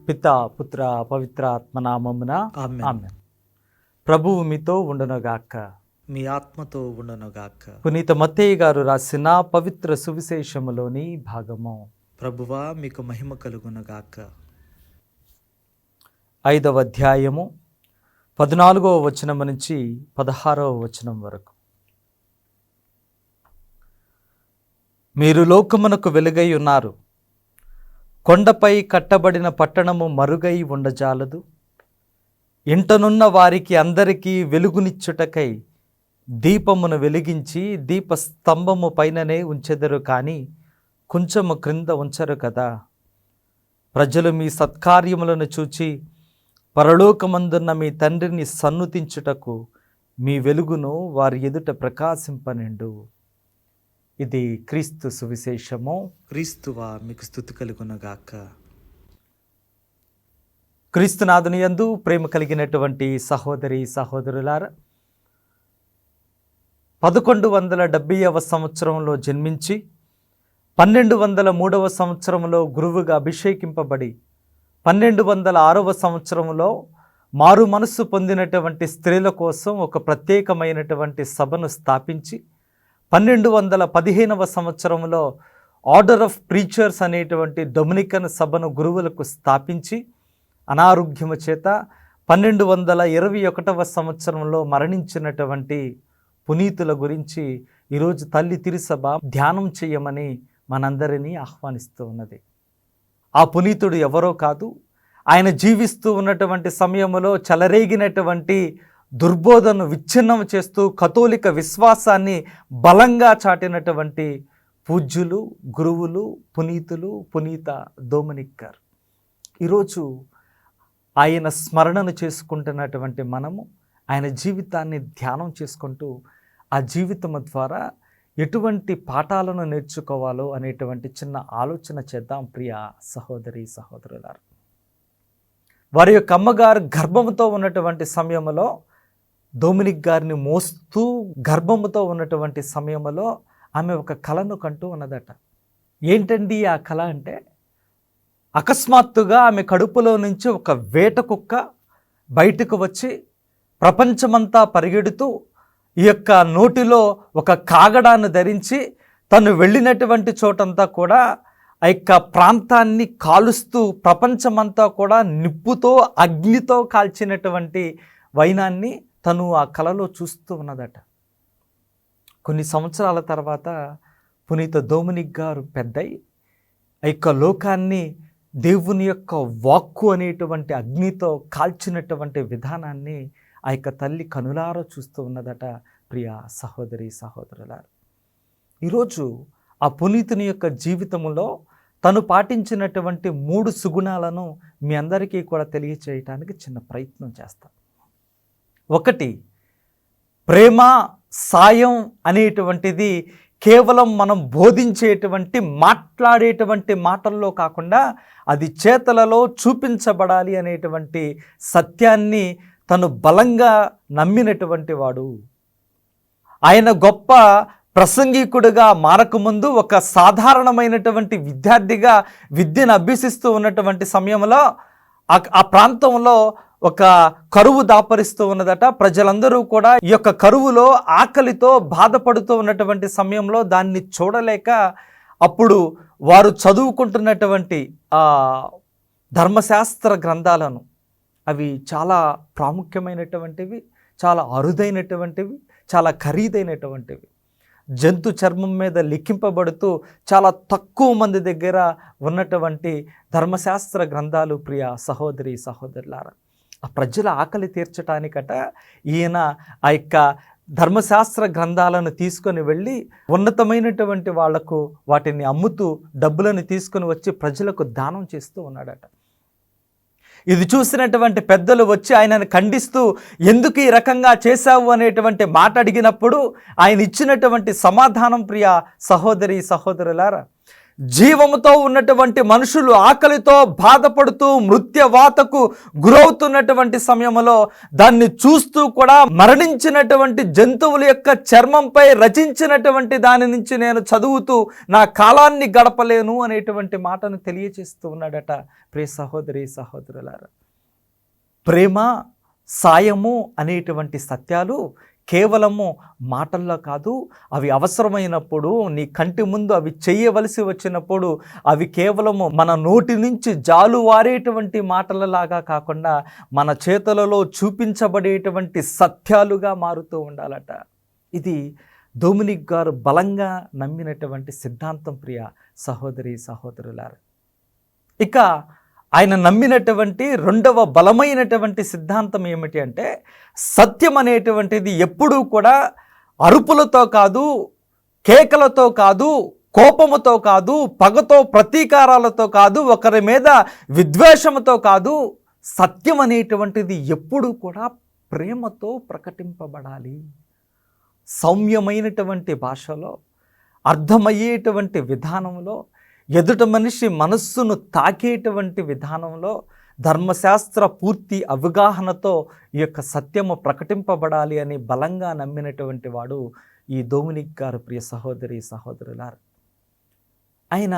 పితా పుత్ర పవిత్ర ఆత్మనామమున ఆమేన్. ఆమేన్. ప్రభువు మీతో ఉండునుగాక. మీ ఆత్మతో ఉండునుగాక. పునీత మత్తయి గారు రాసిన పవిత్ర సువిశేషములోని భాగము. ప్రభువా మీకు మహిమ కలుగునుగాక. 5వ అధ్యాయము 14వ వచనం నుంచి 16వ వచనం వరకు. మీరు లోకమునకు వెలుగై ఉన్నారు. కొండపై కట్టబడిన పట్టణము మరుగై ఉండజాలదు. ఇంటనున్న వారికి అందరికీ వెలుగునిచ్చుటకై దీపమును వెలిగించి దీపస్తంభము పైననే ఉంచెదరు, కానీ కొంచెము క్రింద ఉంచరు కదా. ప్రజలు మీ సత్కార్యములను చూచి పరలోకమందున్న మీ తండ్రిని సన్నుతించుటకు మీ వెలుగును వారి ఎదుట ప్రకాశింపనిండు. ఇది క్రీస్తు సువిశేషము. క్రీస్తువా మీకు స్తుతి కలుగునుగాక. క్రీస్తునాథుని యందు ప్రేమ కలిగినటువంటి సహోదరి సహోదరులారా, 1170వ సంవత్సరంలో జన్మించి 1203వ సంవత్సరంలో గురువుగా అభిషేకింపబడి 1206వ సంవత్సరంలో మారు మనస్సు పొందినటువంటి స్త్రీల కోసం ఒక ప్రత్యేకమైనటువంటి సభను స్థాపించి 1215వ సంవత్సరంలో ఆర్డర్ ఆఫ్ ప్రీచర్స్ అనేటువంటి డొమినికన్ సభను గురువులకు స్థాపించి అనారోగ్యము చేత 1221వ సంవత్సరంలో మరణించినటువంటి పునీతుల గురించి ఈరోజు తల్లి తిరుసభ ధ్యానం చేయమని మనందరినీ ఆహ్వానిస్తూ ఉన్నది. ఆ పునీతుడు ఎవరో కాదు, ఆయన జీవిస్తూ ఉన్నటువంటి సమయంలో చెలరేగినటువంటి దుర్బోధను విచ్ఛిన్నం చేస్తూ కథోలిక విశ్వాసాన్ని బలంగా చాటినటువంటి పూజ్యులు, గురువులు, పునీతులు, పునీత డొమినిక్ గారు. ఈరోజు ఆయన స్మరణను చేసుకుంటున్నటువంటి మనము ఆయన జీవితాన్ని ధ్యానం చేసుకుంటూ ఆ జీవితం ద్వారా ఎటువంటి పాఠాలను నేర్చుకోవాలో అనేటువంటి చిన్న ఆలోచన చేద్దాం. ప్రియ సహోదరి సహోదరులారా, వారి యొక్క అమ్మగారు గర్భముతో ఉన్నటువంటి సమయంలో డొమినిక్ గారిని మోస్తూ గర్భముతో ఉన్నటువంటి సమయంలో ఆమె ఒక కలను కంటూ ఉన్నదట. ఏంటండి ఆ కళ అంటే, అకస్మాత్తుగా ఆమె కడుపులో నుంచి ఒక వేట కుక్క బయటకు వచ్చి ప్రపంచమంతా పరిగెడుతూ ఈ యొక్క నోటిలో ఒక కాగడాన్ని ధరించి తను వెళ్ళినటువంటి చోటంతా కూడా ఆ యొక్క ప్రాంతాన్ని కాలుస్తూ ప్రపంచమంతా కూడా నిప్పుతో అగ్నితో కాల్చినటువంటి వైనాన్ని తను ఆ కలలో చూస్తూ ఉన్నదట. కొన్ని సంవత్సరాల తర్వాత పునీత డొమినిక్ గారు పెద్దై ఆ యొక్క లోకాన్ని దేవుని యొక్క వాక్కు అనేటువంటి అగ్నితో కాల్చినటువంటి విధానాన్ని ఆ యొక్క తల్లి కనులారా చూస్తూ ఉన్నదట. ప్రియ సహోదరి సహోదరులారా, ఈరోజు ఆ పునీతుని యొక్క జీవితంలో తను పాటించినటువంటి 3 సుగుణాలను మీ అందరికీ కూడా తెలియచేయటానికి చిన్న ప్రయత్నం చేస్తాను. 1, ప్రేమ సాయం అనేటువంటిది కేవలం మనం బోధించేటువంటి మాట్లాడేటువంటి మాటల్లో కాకుండా అది చేతలలో చూపించబడాలి అనేటువంటి సత్యాన్ని తను బలంగా నమ్మినటువంటి వాడు. ఆయన గొప్ప ప్రసంగికుడిగా మారకముందు ఒక సాధారణమైనటువంటి విద్యార్థిగా విద్యను అభ్యసిస్తూ ఉన్నటువంటి సమయంలో ఆ ప్రాంతంలో ఒక కరువు దాపరిస్తూ ఉన్నదట. ప్రజలందరూ కూడా ఈ యొక్క కరువులో ఆకలితో బాధపడుతూ ఉన్నటువంటి సమయంలో దాన్ని చూడలేక అప్పుడు వారు చదువుకుంటున్నటువంటి ధర్మశాస్త్ర గ్రంథాలను, అవి చాలా ప్రాముఖ్యమైనటువంటివి, చాలా అరుదైనటువంటివి, చాలా ఖరీదైనటువంటివి, జంతు చర్మం మీద లిఖింపబడుతూ చాలా తక్కువ మంది దగ్గర ఉన్నటువంటి ధర్మశాస్త్ర గ్రంథాలు. ప్రియ సహోదరి సహోదరులారా, ఆ ప్రజల ఆకలి తీర్చడానికట ఈయన ఆ యొక్క ధర్మశాస్త్ర గ్రంథాలను తీసుకొని వెళ్ళి ఉన్నతమైనటువంటి వాళ్లకు వాటిని అమ్ముతూ డబ్బులను తీసుకొని వచ్చి ప్రజలకు దానం చేస్తూ ఉన్నాడట. ఇది చూసినటువంటి పెద్దలు వచ్చి ఆయనను ఖండిస్తూ ఎందుకు ఈ రకంగా చేశావు అనేటువంటి మాట అడిగినప్పుడు ఆయన ఇచ్చినటువంటి సమాధానం, ప్రియ సహోదరి సహోదరులారా, జీవముతో ఉన్నటువంటి మనుషులు ఆకలితో బాధపడుతూ మృత్యువాతకు గురవుతున్నటువంటి సమయంలో దాన్ని చూస్తూ కూడా మరణించినటువంటి జంతువుల యొక్క చర్మంపై రచించినటువంటి దాని నుంచి నేను చదువుతూ నా కాలాన్ని గడపలేను అనేటువంటి మాటను తెలియజేస్తూ ఉన్నాడట. ప్రియ సహోదరి సహోదరులారా, ప్రేమ, సాయము అనేటువంటి సత్యాలు కేవలము మాటల్లో కాదు, అవి అవసరమైనప్పుడు నీ కంటి ముందు అవి చేయవలసి వచ్చినప్పుడు అవి కేవలము మన నోటి నుంచి జాలువారేటువంటి మాటలలాగా కాకుండా మన చేతులలో చూపించబడేటువంటి సత్యాలుగా మారుతూ ఉండాలట. ఇది డొమినిక్ గారు బలంగా నమ్మినటువంటి సిద్ధాంతం. ప్రియ సహోదరి సహోదరులారా, ఇక ఆయన నమ్మినటువంటి రెండవ బలమైనటువంటి సిద్ధాంతం ఏమిటి అంటే, సత్యం అనేటువంటిది ఎప్పుడూ కూడా అరుపులతో కాదు, కేకలతో కాదు, కోపముతో కాదు, పగతో ప్రతీకారాలతో కాదు, ఒకరి మీద విద్వేషముతో కాదు, సత్యం అనేటువంటిది ఎప్పుడూ కూడా ప్రేమతో ప్రకటింపబడాలి. సౌమ్యమైనటువంటి భాషలో, అర్థమయ్యేటువంటి విధానంలో, ఎదుట మనిషి మనస్సును తాకేటువంటి విధానంలో, ధర్మశాస్త్ర పూర్తి అవగాహనతో ఈ యొక్క సత్యము ప్రకటింపబడాలి అని బలంగా నమ్మినటువంటి వాడు ఈ డొమినిక్ గారు. ప్రియ సహోదరి సహోదరులారా, ఆయన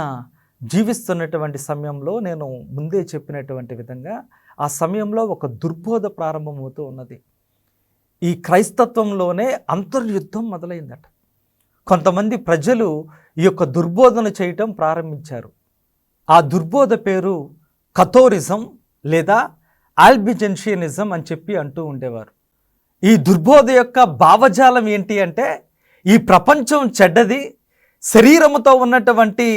జీవిస్తున్నటువంటి సమయంలో నేను ముందే చెప్పినటువంటి విధంగా ఆ సమయంలో ఒక దుర్బోధ ప్రారంభమవుతూ ఉన్నది. ఈ క్రైస్తత్వంలోనే అంతర్యుద్ధం మొదలైందట. కొంతమంది ప్రజలు ఈ యొక్క దుర్బోధన చేయటం ప్రారంభించారు. ఆ దుర్బోధ పేరు కథోరిజం లేదా ఆల్బిజెన్షియనిజం అని చెప్పి అంటూ ఉండేవారు. ఈ దుర్బోధ యొక్క భావజాలం ఏంటి అంటే, ఈ ప్రపంచం చెడ్డది, శరీరముతో ఉన్నటువంటి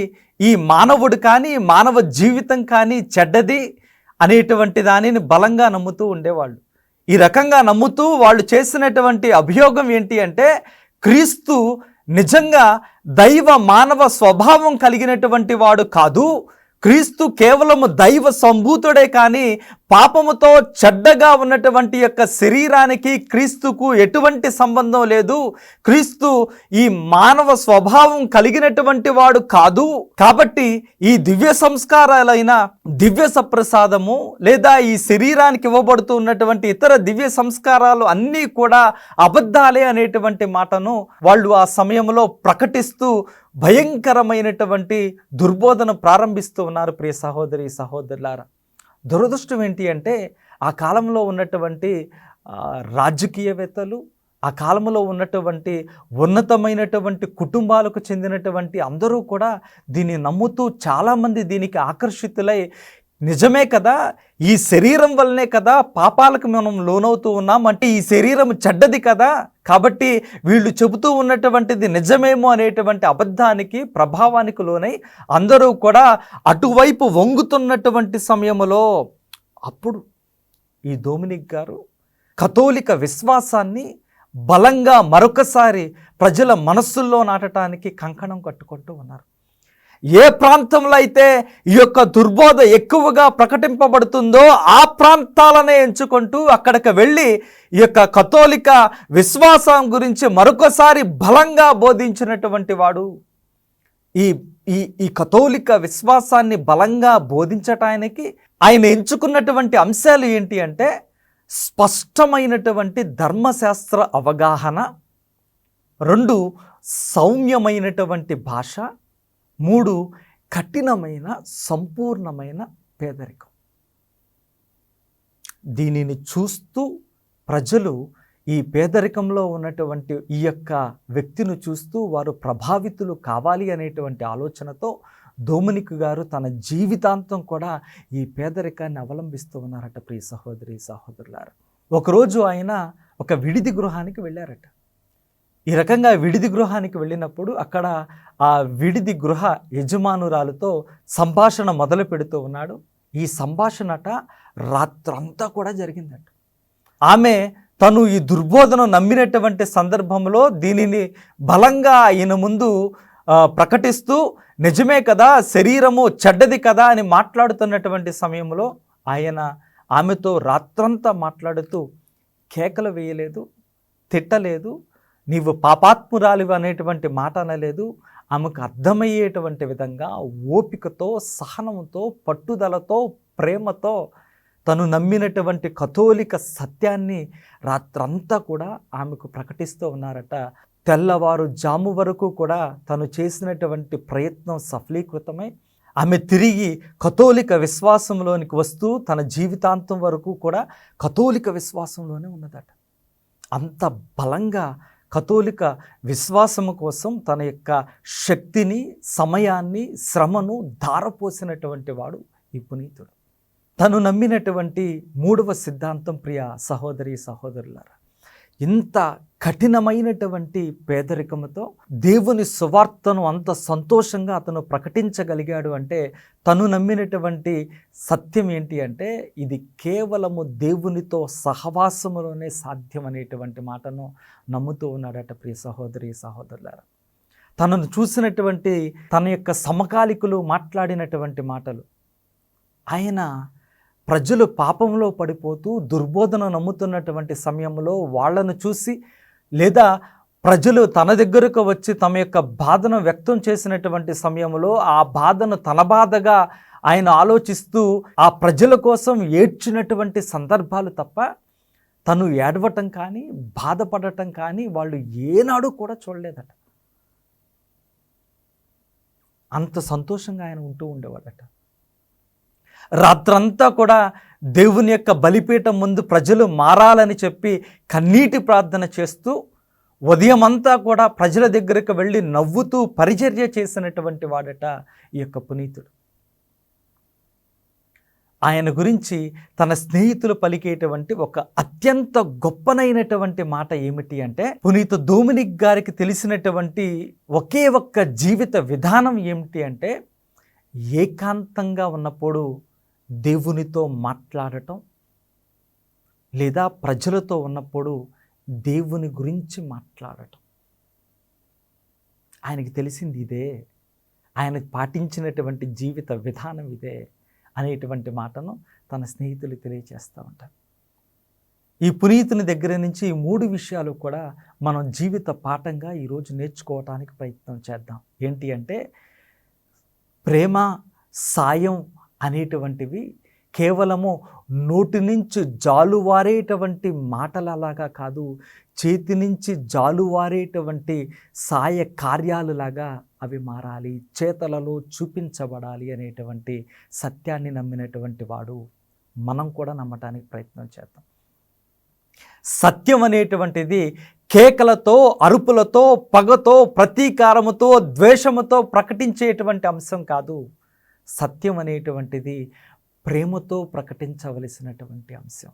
ఈ మానవుడు కానీ మానవ జీవితం కానీ చెడ్డది అనేటువంటి దానిని బలంగా నమ్ముతూ ఉండేవాళ్ళు. ఈ రకంగా నమ్ముతూ వాళ్ళు చేసినటువంటి అభియోగం ఏంటి అంటే, క్రీస్తు నిజంగా దైవ మానవ స్వభావం కలిగినటువంటి వాడు కాదు, క్రీస్తు కేవలము దైవ సంభూతుడే కానీ పాపముతో చెడ్డగా ఉన్నటువంటి యొక్క శరీరానికి క్రీస్తుకు ఎటువంటి సంబంధం లేదు, క్రీస్తు ఈ మానవ స్వభావం కలిగినటువంటి వాడు కాదు, కాబట్టి ఈ దివ్య సంస్కారాలైన దివ్య సప్రసాదము లేదా ఈ శరీరానికి ఇవ్వబడుతూ ఉన్నటువంటి ఇతర దివ్య సంస్కారాలు అన్నీ కూడా అబద్ధాలే అనేటువంటి మాటను వాళ్ళు ఆ సమయంలో ప్రకటిస్తూ భయంకరమైనటువంటి దుర్బోధన ప్రారంభిస్తూ ఉన్నారు. ప్రియ సహోదరి సహోదరులారా, దురదృష్టం ఏంటి అంటే, ఆ కాలంలో ఉన్నటువంటి రాజకీయవేత్తలు, ఆ కాలంలో ఉన్నటువంటి ఉన్నతమైనటువంటి కుటుంబాలకు చెందినటువంటి అందరూ కూడా దీన్ని నమ్ముతూ చాలామంది దీనికి ఆకర్షితులై, నిజమే కదా, ఈ శరీరం వల్లనే కదా పాపాలకు మనం లోనవుతూ ఉన్నాం, అంటే ఈ శరీరం చెడ్డది కదా, కాబట్టి వీళ్ళు చెబుతూ ఉన్నటువంటిది నిజమేమో అనేటువంటి అబద్ధానికి ప్రభావానికి లోనై అందరూ కూడా అటువైపు వంగుతున్నటువంటి సమయంలో అప్పుడు ఈ డొమినిక్ గారు కథోలిక విశ్వాసాన్ని బలంగా మరొకసారి ప్రజల మనస్సుల్లో నాటడానికి కంకణం కట్టుకుంటూ ఉన్నారు. ఏ ప్రాంతంలో అయితే ఈ యొక్క దుర్బోధ ఎక్కువగా ప్రకటింపబడుతుందో ఆ ప్రాంతాలనే ఎంచుకుంటూ అక్కడికి వెళ్ళి ఈ యొక్క కథోలిక విశ్వాసం గురించి మరొకసారి బలంగా బోధించినటువంటి వాడు. ఈ ఈ ఈ కథోలిక విశ్వాసాన్ని బలంగా బోధించటానికి ఆయన ఎంచుకున్నటువంటి అంశాలు ఏంటి అంటే, స్పష్టమైనటువంటి ధర్మశాస్త్ర అవగాహన, 2 సౌమ్యమైనటువంటి భాష, 3 కఠినమైన సంపూర్ణమైన పేదరికం. దీనిని చూస్తూ ప్రజలు ఈ పేదరికంలో ఉన్నటువంటి ఈ యొక్క వ్యక్తిని చూస్తూ వారు ప్రభావితులు కావాలి అనేటువంటి ఆలోచనతో డొమినిక్ గారు తన జీవితాంతం కూడా ఈ పేదరికాన్ని అవలంబిస్తూ ఉన్నారట. ప్రియ సహోదరి సహోదరులారా, ఒకరోజు ఆయన ఒక విడిది గృహానికి వెళ్ళారట. ఈ రకంగా విడిది గృహానికి వెళ్ళినప్పుడు అక్కడ ఆ విడిది గృహ యజమానురాలతో సంభాషణ మొదలు పెడుతూ ఉన్నాడు. ఈ సంభాషణట రాత్రంతా కూడా జరిగిందట. ఆమె తను ఈ దుర్బోధను నమ్మినటువంటి సందర్భంలో దీనిని బలంగా ఆయన ముందు ప్రకటిస్తూ, నిజమే కదా, శరీరము చెడ్డది కదా అని మాట్లాడుతున్నటువంటి సమయంలో ఆయన ఆమెతో రాత్రంతా మాట్లాడుతూ కేకలు వేయలేదు, తిట్టలేదు, నీవు పాపాత్మురాలివి అనేటువంటి మాట అనలేదు. ఆమెకు అర్థమయ్యేటువంటి విధంగా ఓపికతో, సహనంతో, పట్టుదలతో, ప్రేమతో తను నమ్మినటువంటి కథోలిక సత్యాన్ని రాత్రంతా కూడా ఆమెకు ప్రకటిస్తూ ఉన్నారట. తెల్లవారు జాము వరకు కూడా తను చేసినటువంటి ప్రయత్నం సఫలీకృతమై ఆమె తిరిగి కథోలిక విశ్వాసంలోనికి వస్తూ తన జీవితాంతం వరకు కూడా కథోలిక విశ్వాసంలోనే ఉన్నదట. అంత బలంగా కథోలిక విశ్వాసము కోసం తన యొక్క శక్తిని, సమయాన్ని, శ్రమను ధారపోసినటువంటి వాడు ఈ పునీతుడు. తను నమ్మినటువంటి మూడవ సిద్ధాంతం, ప్రియ సహోదరి సహోదరులారా, ఇంత కఠినమైనటువంటి పేదరికముతో దేవుని సువార్తను అంత సంతోషంగా అతను ప్రకటించగలిగాడు అంటే తను నమ్మినటువంటి సత్యం ఏంటి అంటే ఇది కేవలము దేవునితో సహవాసములోనే సాధ్యం అనేటువంటి మాటను నమ్ముతూ ఉన్నాడట. ప్రియ సహోదరి సహోదరులారా, తనను చూసినటువంటి తన యొక్క సమకాలికులు మాట్లాడినటువంటి మాటలు, ఆయన ప్రజలు పాపంలో పడిపోతూ దుర్బోధన నమ్ముతున్నటువంటి సమయంలో వాళ్ళను చూసి, లేదా ప్రజలు తన దగ్గరకు వచ్చి తమ యొక్క బాధను వ్యక్తం చేసినటువంటి సమయంలో ఆ బాధను తన బాధగా ఆయన ఆలోచిస్తూ ఆ ప్రజల కోసం ఏడ్చినటువంటి సందర్భాలు తప్ప తను ఏడవటం కానీ బాధపడటం కానీ వాళ్ళు ఏనాడు కూడా చూడలేదట. అంత సంతోషంగా ఆయన ఉంటూ ఉండేవాడట. రాత్రంతా కూడా దేవుని యొక్క బలిపీఠం ముందు ప్రజలు మారాలని చెప్పి కన్నీటి ప్రార్థన చేస్తూ ఉదయమంతా కూడా ప్రజల దగ్గరకు వెళ్ళి నవ్వుతూ పరిచర్య చేసినటువంటి వాడట ఈ యొక్క పునీతుడు. ఆయన గురించి తన స్నేహితులు పలికేటువంటి ఒక అత్యంత గొప్పనైనటువంటి మాట ఏమిటి అంటే, పునీత డొమినిక్ గారికి తెలిసినటువంటి ఒకే ఒక్క జీవిత విధానం ఏమిటి అంటే, ఏకాంతంగా ఉన్నప్పుడు దేవునితో మాట్లాడటం, లేదా ప్రజలతో ఉన్నప్పుడు దేవుని గురించి మాట్లాడటం. ఆయనకి తెలిసింది ఇదే, ఆయన పాటించినటువంటి జీవిత విధానం ఇదే అనేటువంటి మాటను తన స్నేహితులు తెలియచేస్తూ ఉంటారు. ఈ పునీతుని దగ్గర నుంచి ఈ 3 విషయాలు కూడా మనం జీవిత పాఠంగా ఈరోజు నేర్చుకోవటానికి ప్రయత్నం చేద్దాం. ఏంటి అంటే, ప్రేమ, సాయం అనేటువంటివి కేవలము నోటి నుంచి జాలువారేటువంటి మాటలలాగా కాదు, చేతి నుంచి జాలువారేటువంటి సాయ కార్యాలులాగా అవి మారాలి, చేతలలో చూపించబడాలి అనేటువంటి సత్యాన్ని నమ్మినటువంటి వాడు. మనం కూడా నమ్మటానికి ప్రయత్నం చేద్దాం. సత్యం అనేటువంటిది కేకలతో, అరుపులతో, పగతో, ప్రతీకారముతో, ద్వేషముతో ప్రకటించేటువంటి అంశం కాదు. సత్యం అనేటువంటిది ప్రేమతో ప్రకటించవలసినటువంటి అంశం.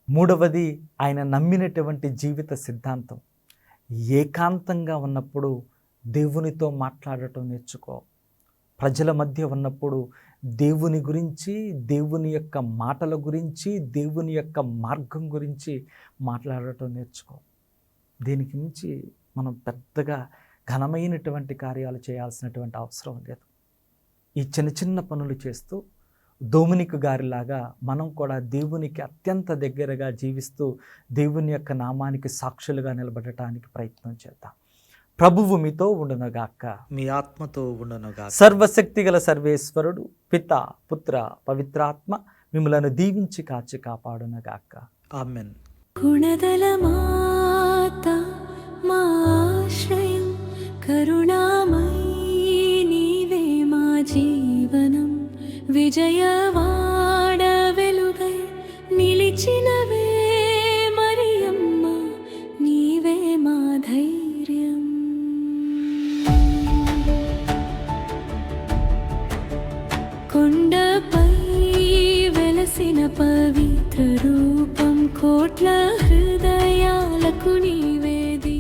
మూడవది, ఆయన నమ్మినటువంటి జీవిత సిద్ధాంతం, ఏకాంతంగా ఉన్నప్పుడు దేవునితో మాట్లాడటం నేర్చుకో. ప్రజల మధ్య ఉన్నప్పుడు దేవుని గురించి, దేవుని యొక్క మాటల గురించి, దేవుని యొక్క మార్గం గురించి మాట్లాడటం నేర్చుకో. దీనికి మించి మనం పెద్దగా ఘనమైనటువంటి కార్యాలు చేయాల్సినటువంటి అవసరం లేదు. ఈ చిన్న చిన్న పనులు చేస్తూ డొమినిక్ గారిలాగా మనం కూడా దేవునికి అత్యంత దగ్గరగా జీవిస్తూ దేవుని యొక్క నామానికి సాక్షులుగా నిలబడటానికి ప్రయత్నం చేద్దాం. ప్రభువు మీతో ఉండునుగాక, మీ ఆత్మతో ఉండునుగాక. సర్వశక్తి గల సర్వేశ్వరుడు పిత, పుత్ర, పవిత్రాత్మ మిమ్మలను దీవించి కాచి కాపాడునుగాక. ఆమెన్. గుణదల మాత మా ఆశ్రయం, కరుణామయీ నీవే మా జీవనం, విజయవాడ వెలుగై నిలిచినవే మరియమ్మ, నీవే మా ధైర్యం. కొండపై వెలసిన పవిత్ర రూపం, కోట్ల